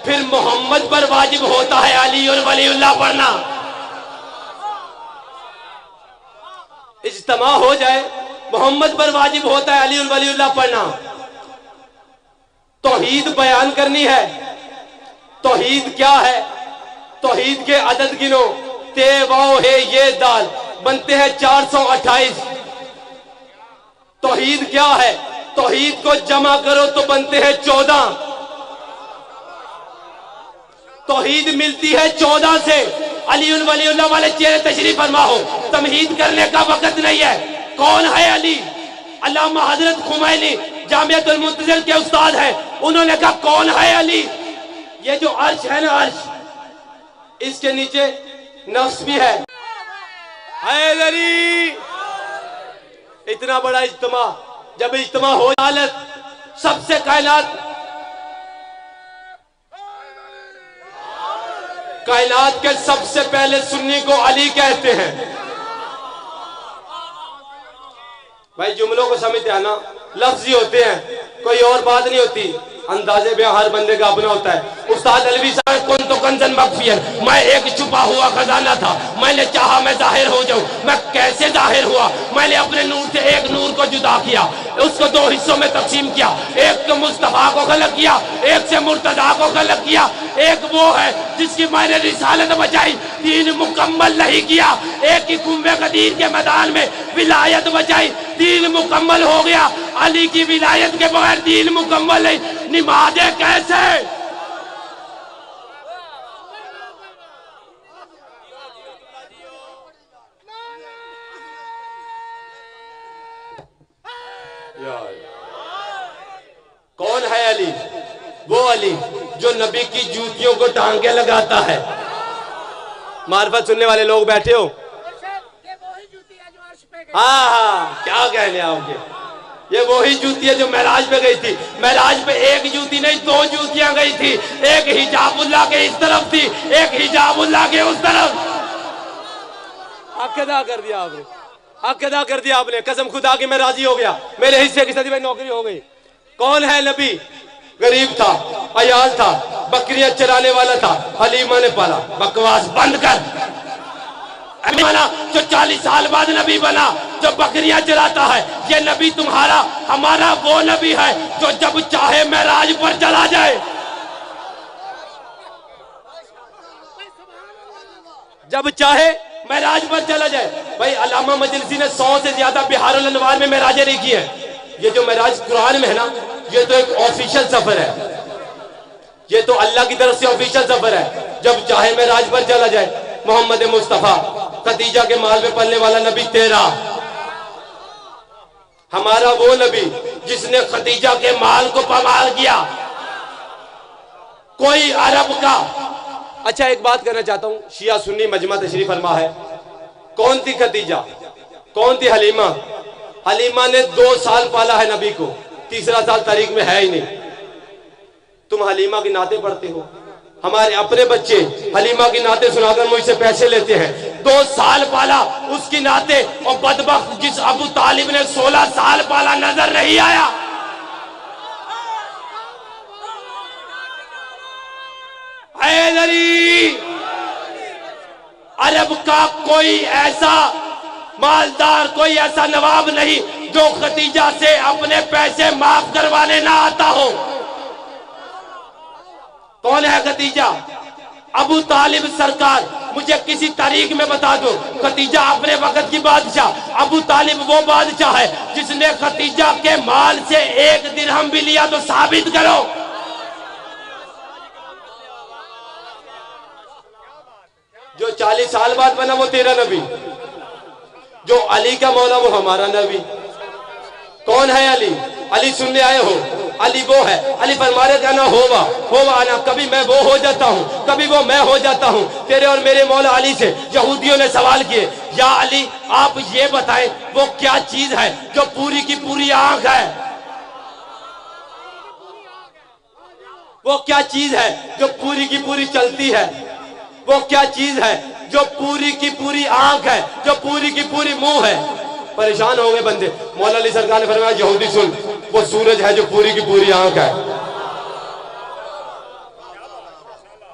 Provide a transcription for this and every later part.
پھر محمد پر واجب ہوتا ہے علی اور ولی اللہ پڑھنا۔ اجتماع ہو جائے، محمد پر واجب ہوتا ہے علی اور ولی اللہ پڑھنا۔ توحید بیان کرنی ہے۔ توحید کیا ہے؟ توحید کے عدد گنو، تے واو ہے یہ دال، بنتے ہیں 428۔ توحید کیا ہے؟ توحید کو جمع کرو تو بنتے ہیں 14۔ توحید ملتی ہے 14 سے۔ علی ولی اللہ والے چہرے تشریف فرما ہو، تمہید کرنے کا وقت نہیں ہے۔ کون ہے علی؟ علامہ حضرت خمینی جامعۃ المنتظر کے استاد ہیں، انہوں نے کہا کون ہے علی؟ یہ جو عرش ہے نا، عرش، اس کے نیچے نفس بھی ہے۔ حیدری! اتنا بڑا اجتماع، جب اجتماع ہو حالت سب سے کائنات کے سب سے پہلے سنی کو علی کہتے ہیں۔ بھائی جملوں کو سمجھتے ہیں نا، لفظی ہوتے ہیں، کوئی اور بات نہیں ہوتی، اندازے بیان ہر بندے کا اپنا ہوتا ہے۔ استاد علوی صاحب کن تو کنزن مخفیًا، میں ایک چھپا ہوا خزانہ تھا، میں نے چاہا میں ظاہر ہو جاؤں، میں کیسے ظاہر ہوا؟ میں نے اپنے نور سے ایک نور کو جدا کیا، اس کو 2 حصوں میں تقسیم کیا، ایک تو مصطفیٰ کو خلق کیا، ایک سے مرتضیٰ کو خلق کیا، ایک وہ ہے جس کی میں نے رسالت بچائی، دین مکمل نہیں کیا، ایک کی کنویں قدیر کے میدان میں ولایت بچائی، دین مکمل ہو گیا۔ علی کی ولایت کے بغیر دین مکمل نہیں، نمازیں کیسے؟ کون ہے علی؟ وہ علی جو نبی کی جوتیوں کو ٹانگے لگاتا ہے۔ معرفت سننے والے لوگ بیٹھے ہو؟ ہاں کیا کہنے آؤ گے؟ یہ وہی جوتی ہے جو معراج پہ گئی تھی۔ معراج پہ ایک جوتی نہیں، 2 جوتیاں گئی تھی، ایک حجاب اللہ کے اس طرف تھی، ایک حجاب اللہ کے اس طرف۔ حق ادا کر دیا آپ نے، حق ادا کر دیا آپ نے، قسم خدا کی میں راضی ہو گیا، میرے حصے کی صدی میں نوکری ہو گئی۔ کون ہے نبی؟ غریب تھا، عیال تھا، بکریاں چرانے والا تھا، حلیمہ نے پالا۔ بکواس بند کر۔ جو 40 سال بعد نبی بنا، جو بکریاں چراتا ہے، یہ نبی تمہارا ہمارا وہ نبی ہے جو جب چاہے معراج پر چلا جائے۔ جب چاہے معراج پر چلا جائے۔ بھائی علامہ مجلسی نے 100 سے زیادہ بہار الانوار میں معراجیں لکھی ہیں۔ یہ جو معراج قرآن میں ہے نا، یہ تو ایک آفیشل سفر ہے، یہ تو اللہ کی طرف سے آفیشل سفر ہے۔ جب چاہے معراج پر چلا جائے۔ محمد مصطفیٰ خدیجہ کے مال میں پلنے والا نبی تیرا، ہمارا وہ نبی جس نے خدیجہ کے مال کو پامال کیا۔ کوئی عرب کا اچھا ایک بات کرنا چاہتا ہوں، شیعہ سنی مجمع تشریف فرما ہے۔ کون تھی خدیجہ؟ کون تھی حلیمہ؟ حلیمہ نے 2 سال پالا ہے نبی کو، 3را سال تاریخ میں ہے ہی نہیں۔ تم حلیمہ کی نعتیں پڑھتے ہو، ہمارے اپنے بچے حلیمہ کی نعتیں سنا کر مجھ سے پیسے لیتے ہیں۔ 2 سال پالا اس کی نعتیں، اور بدبخت جس ابو طالب نے 16 سال پالا نظر نہیں آیا۔ حیدری! عرب کا کوئی ایسا مالدار، کوئی ایسا نواب نہیں جو خدیجہ سے اپنے پیسے معاف کروانے نہ آتا ہو۔ کون ہے خدیجہ؟ ابو طالب سرکار، مجھے کسی تاریخ میں بتا دو خدیجہ اپنے وقت کی بادشاہ۔ ابو طالب وہ بادشاہ ہے جس نے خدیجہ کے مال سے 1 درہم بھی لیا، تو ثابت کرو۔ جو 40 سال بعد بنا وہ تیرا نبی، جو علی کا مولا وہ ہمارا نبی۔ کون ہے علی؟ علی سننے آئے ہو؟ علی وہ ہے، علی فرمارے کہنا ہوا آنا، کبھی میں وہ ہو جاتا ہوں، کبھی وہ میں ہو جاتا ہوں۔ تیرے اور میرے مولا علی سے یہودیوں نے سوال کیے، یا علی آپ یہ بتائیں وہ کیا چیز ہے جو پوری کی پوری آنکھ ہے؟ وہ کیا چیز ہے جو پوری کی پوری چلتی ہے؟ وہ کیا چیز ہے جو پوری کی پوری آنکھ ہے، جو پوری کی پوری منہ ہے؟ پریشان ہو گئے بندے۔ مولا علی سرکار نے فرمایا یہودی سن، وہ سورج ہے جو پوری کی پوری آنکھ ہے۔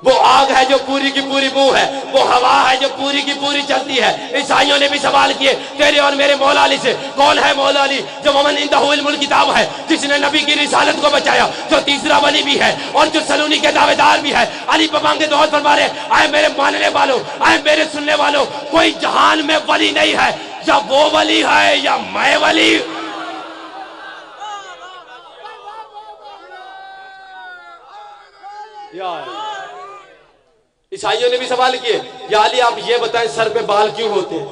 وہ آگ ہے جو پوری کی پوری بو ہے، وہ ہوا ہے جو پوری کی پوری چلتی ہے۔ عیسائیوں نے بھی سوال کیے تیرے اور میرے مولا علی سے، کون ہے مولا علی؟ جو ومن عنده علم الکتاب ہے، جس نے نبی کی رسالت کو بچایا، جو تیسرا ولی بھی ہے اور جو سلونی کے دعوے دار بھی ہے۔ علی پاپا کے دعوت فرما رہے، آئے میرے ماننے والوں، آئے میرے سننے والوں، کوئی جہان میں ولی نہیں ہے، یا وہ ولی ہے یا میں ولی۔ عیسائیوں نے بھی سوال کیے، یا علی آپ یہ بتائیں سر پہ بال کیوں ہوتے ہیں؟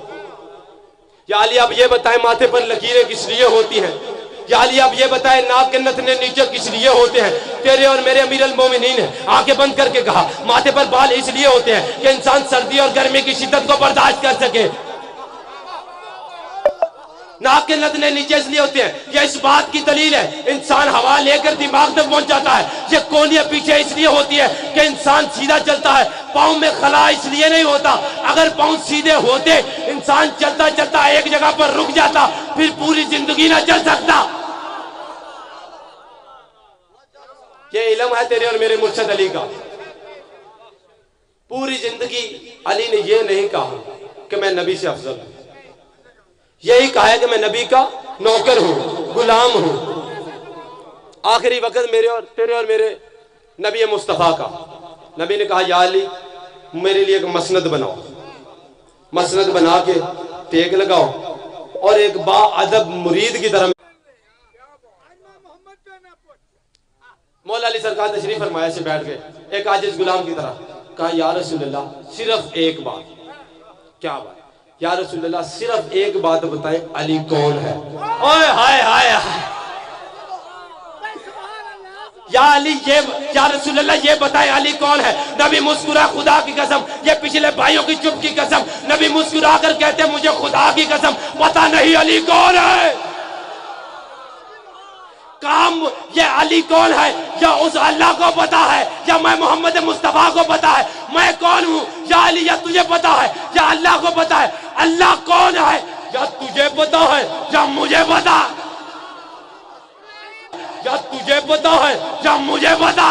یا علی آپ یہ بتائیں ماتھے پر لکیریں کس لیے ہوتی ہیں؟ یا علی آپ یہ بتائیں ناک کے نتنے نیچے کس لیے ہوتے ہیں؟ تیرے اور میرے امیر المومنین نے آنکھیں بند کر کے کہا ماتھے پر بال اس لیے ہوتے ہیں کہ انسان سردی اور گرمی کی شدت کو برداشت کر سکے۔ ناک کے نتنے نیچے اس لیے ہوتے ہیں، یہ اس بات کی دلیل ہے انسان ہوا لے کر دماغ تک پہنچ جاتا ہے۔ یہ کونیاں پیچھے اس لیے ہوتی ہے کہ انسان سیدھا چلتا ہے، پاؤں میں خلا اس لیے نہیں ہوتا، اگر پاؤں سیدھے ہوتے انسان چلتا چلتا ایک جگہ پر رک جاتا، پھر پوری زندگی نہ چل سکتا۔ یہ علم ہے تیرے اور میرے مرشد علی کا۔ پوری زندگی علی نے یہ نہیں کہا کہ میں نبی سے افضل ہوں، یہی کہا ہے کہ میں نبی کا نوکر ہوں، غلام ہوں۔ آخری وقت تیرے اور میرے نبی مصطفیٰ کا، نبی نے کہا یا علی میرے لیے ایک مسند بناؤ، مسند بنا کے ٹیک لگاؤ اور ایک با ادب مرید کی طرح۔ مولا علی سرکار تشریف فرمایا سے بیٹھ گئے ایک عاجز غلام کی طرح، کہا یا رسول اللہ صرف ایک بات۔ کیا بات؟ یا رسول اللہ صرف ایک بات بتائیں علی کون ہے؟ اوئے ہائے ہائے ہائے، یا علی یا رسول اللہ یہ بتائیں علی کون ہے؟ نبی مسکرا، خدا کی قسم یہ پچھلے بھائیوں کی چپ کی قسم، نبی مسکرا کر کہتے ہیں مجھے خدا کی قسم پتہ نہیں علی کون ہے۔ کام یہ علی کون ہے یا اس اللہ کو پتا ہے یا میں محمد مصطفیٰ کو پتا ہے میں کون ہوں؟ یا علی یا تجھے پتا ہے یا اللہ کو پتا ہے اللہ کون ہے؟ یا تجھے پتا ہے یا مجھے پتا؟ یا تجھے پتا ہے یا مجھے پتا؟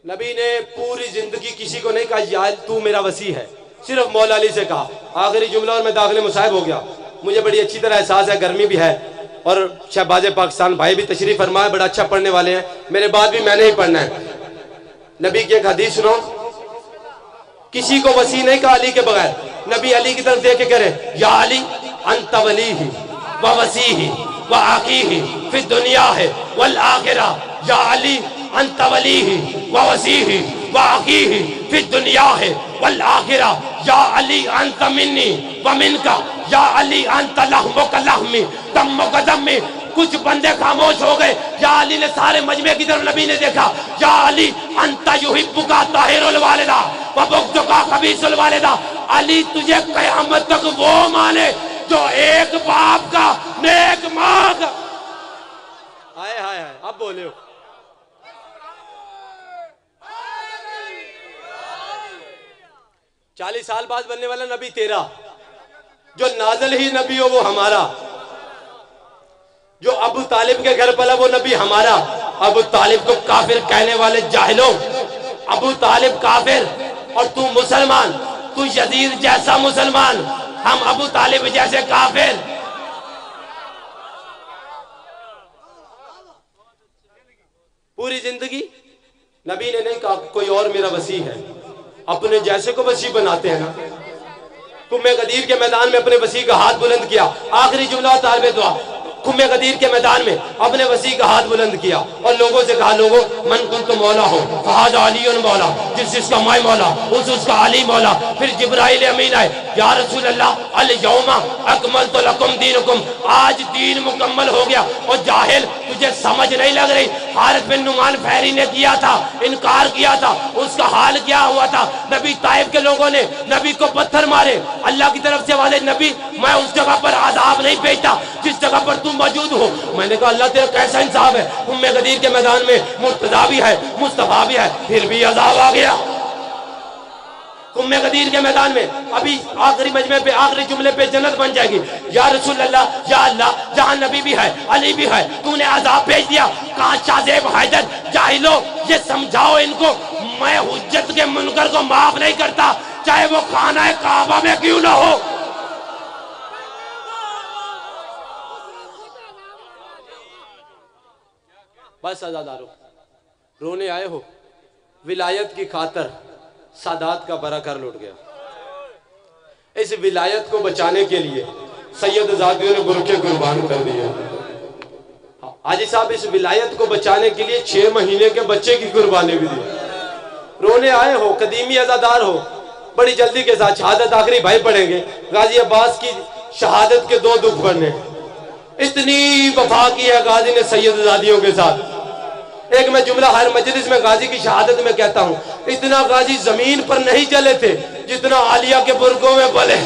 نبی نے پوری زندگی کسی کو نہیں کہا یا تو میرا وسیع ہے، صرف مولا علی سے کہا۔ آخری جملہ اور میں داخل مصاحب ہو گیا۔ مجھے بڑی اچھی طرح احساس ہے، گرمی بھی ہے اور شہباز پاکستان بھائی بھی تشریف فرمائے، بڑا اچھا پڑھنے والے ہیں، میرے بعد بھی میں نے ہی پڑھنا ہے۔ نبی کی ایک حدیث سنو، کسی کو وسیع نہیں کہا علی کے بغیر، نبی علی کی طرف دیکھ کے کرے یا علی انت ولیہ و وسیع و عقیہ فی الدنیا ہے والآخرہ، یا علی انت ولیہ و وسیع و عقیہ فی الدنیا ہے والآخرہ، یا علی انت منی و منکا، یا علی انت لحمک لحمی دمک دمی۔ کچھ بندے خاموش ہو گئے، یا علی نے سارے مجمع کی طرف نبی نے دیکھا، یا علی انت یحبک طاہر الوالدہ و بغضک خبیث الوالدہ، علی تجھے قیامت تک وہ مانے جو ایک باپ کا نیک ماں کا۔ ہائے ہائے ہائے، اب بولے ہو۔ چالیس سال بعد بننے والا نبی تیرا، جو نازل ہی نبی ہو وہ ہمارا، جو ابو طالب کے گھر پلا وہ نبی ہمارا۔ ابو طالب کو کافر کہنے والے جاہلوں، ابو طالب کافر اور تو مسلمان، تو یزید جیسا مسلمان، ہم ابو طالب جیسے کافر۔ پوری زندگی نبی نے نہیں کہا کوئی اور میرا وسیع ہے، اپنے جیسے کو وسیع بناتے ہیں نا۔ کمے غدیر کے میدان میں اپنے وسیع کا ہاتھ بلند کیا، آخری جملہ طالب دعا، کمے غدیر کے میدان میں اپنے وسیع کا ہاتھ بلند کیا اور لوگوں سے کہا لوگوں من کنت مولا ہو فہذا علی مولا، جس کا میں مولا اس کا علی مولا۔ پھر جبرائیل امین آئے، یا رسول اللہ الیوم اکملت لکم دینکم، آج دین مکمل ہو گیا۔ اور جاہل تجھے سمجھ نہیں لگ رہی، حارث بن نعمان فہری نے کیا تھا، انکار کیا تھا، اس کا حال کیا ہوا تھا؟ نبی طائف کے لوگوں نے نبی کو پتھر مارے، اللہ کی طرف سے آواز نبی میں اس جگہ پر عذاب نہیں بھیجتا جس جگہ پر تم موجود ہو۔ میں نے کہا اللہ تیرا کیسا انصاف ہے، کمے غدیر کے میدان میں مرتضیٰ بھی ہے، مصطفیٰ بھی ہے، پھر بھی عذاب آ گیا۔ قم غدیر کے میدان میں ابھی آخری مجمع پہ آخری جملے پہ جنت بن جائے گی. یا رسول اللہ یا اللہ جہاں نبی بھی ہے علی بھی ہے تو نے عذاب بھیج دیا. کہا شاہ زیب حیدر جاہلو یہ سمجھاؤ ان کو میں حجت کے منکر کو معاف نہیں کرتا چاہے وہ خانہ کعبہ میں کیوں نہ ہو. بس عزادارو رونے آئے ہو. ولایت کی خاطر سادات کا برا گھر لوٹ گیا. اس ولایت کو بچانے کے لیے سید زادیوں نے برکے قربان کر دیے. حاجی صاحب اس ولایت کو بچانے کے لیے 6 مہینے کے بچے کی قربانی بھی دی. رونے آئے ہو قدیمی عزادار ہو. بڑی جلدی کے ساتھ شہادت آخری بھائی پڑھیں گے. غازی عباس کی شہادت کے 2 دکھ پڑھنے. اتنی وفا کی ہے غازی نے سید زادیوں کے ساتھ. ایک میں جملہ ہر مجلس میں غازی کی شہادت میں کہتا ہوں اتنا غازی زمین پر نہیں چلے تھے جتنا عالیہ کے برگوں میں پلے.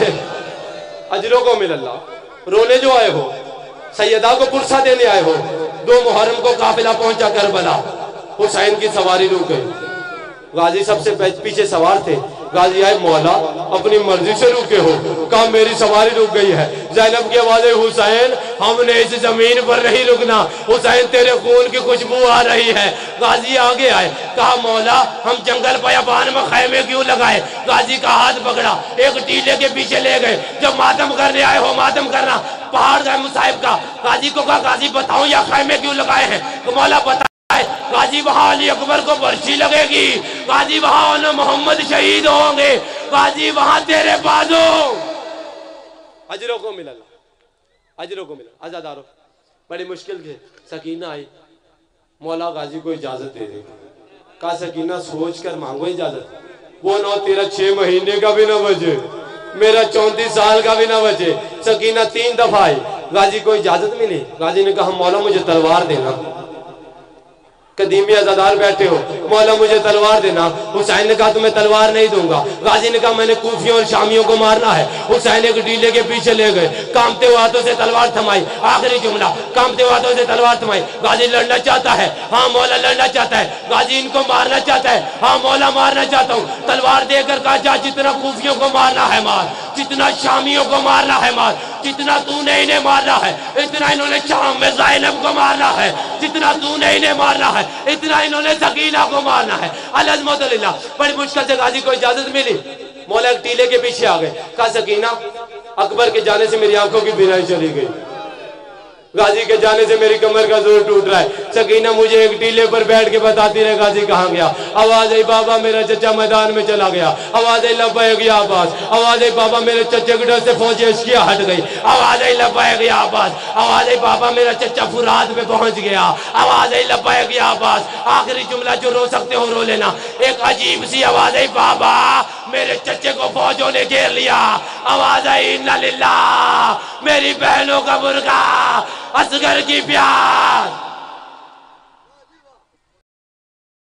اجروں کو مل اللہ. رونے جو آئے ہو سیدہ کو پرسہ دینے آئے ہو. 2 محرم کو قافلہ پہنچا کربلا. حسین کی سواری رک گئی. غازی سب سے پیچھے سوار تھے. غازی آئے مولا اپنی مرضی سے رکے ہو. کہا میری سواری رک گئی ہے. زینب کی آواز حسین ہم نے اس زمین پر نہیں رکنا. حسین تیرے خون کی خوشبو آ رہی ہے. غازی آگے آئے. کہا مولا ہم جنگل بیابان میں خیمے کیوں لگائے. غازی کا ہاتھ پکڑا ایک ٹیلے کے پیچھے لے گئے. جب ماتم کرنے آئے ہو ماتم کرنا پہاڑ گئے مصاحب کا. غازی کو کہا غازی بتاؤں یا خیمے کیوں لگائے ہیں. مولا بتا. غازی وہاں علی اکبر کو برچی لگے گی. غازی وہاں محمد شہید ہوں گے. غازی وہاں تیرے بازو. اجروں کو مل اللہ. اجروں کو مل. عزادارو بڑی مشکل سے سکینہ آئی. مولا غازی کو اجازت دے دے. کہا سکینہ سوچ کر مانگو اجازت. وہ نو تیرا 6 مہینے کا بھی نہ بچے میرا 34 سال کا بھی نہ بچے. سکینہ 3 دفعہ آئی. غازی کو اجازت ملی. غازی نے کہا مولا مجھے تلوار دینا. قدیمی عزادار بیٹھے ہو مولا مجھے تلوار دینا. حسین نے کہا تمہیں تلوار نہیں دوں گا. غازی نے کہا میں نے کوفیوں اور شامیوں کو مارنا ہے. حسین ایک ڈیلے کے پیچھے لے گئے. کامتے ہوئے ہاتھوں سے تلوار تھمائی. آخری جملہ کامتے ہوئے ہاتھوں سے تلوار تھمائی. غازی لڑنا چاہتا ہے. ہاں مولا لڑنا چاہتا ہے. غازی ان کو مارنا چاہتا ہے. ہاں مولا مارنا چاہتا ہوں. تلوار دے کر کہا جا جتنا کوفیوں کو مارنا ہے مار جتنا شامیوں کو مارنا ہے مار جتنا تو نے انہیں مارنا ہے اتنا انہوں نے شام میں زینب کو مارنا ہے. جتنا تو نے انہیں مارنا ہے اتنا انہوں نے سکینہ کو مارنا ہے. العظمت للہ. بڑی مشکل سے غازی کو اجازت ملی. مولا ایک ٹیلے کے پیچھے آ گئے. کہا سکینہ اکبر کے جانے سے میری آنکھوں کی بینائی چلی گئی. غازی کے جانے سے میری کمر کا زور ٹوٹ رہا ہے. سکینہ مجھے ایک ٹیلے پر بیٹھ کے بتاتی رہے غازی کہاں گیا. آواز آئی بابا میرا چچا میدان میں چلا گیا. آواز آئی لبیک یا عباس. آواز آئی بابا میرے چچے کے ڈر سے فوجیں اشکیاں ہٹ گئی. آواز آئی لبیک یا عباس. آواز آئی بابا میرا چچا فرات پہ پہنچ گیا. آواز آئی لبیک یا عباس. آخری جملہ جو رو سکتے ہو رو لینا. ایک عجیب سی آواز آئی بابا میرے چچے کو فوجوں نے گھیر لیا. آواز آئی انا للہ. میری بہنوں کا برقع اصغر کی پیار.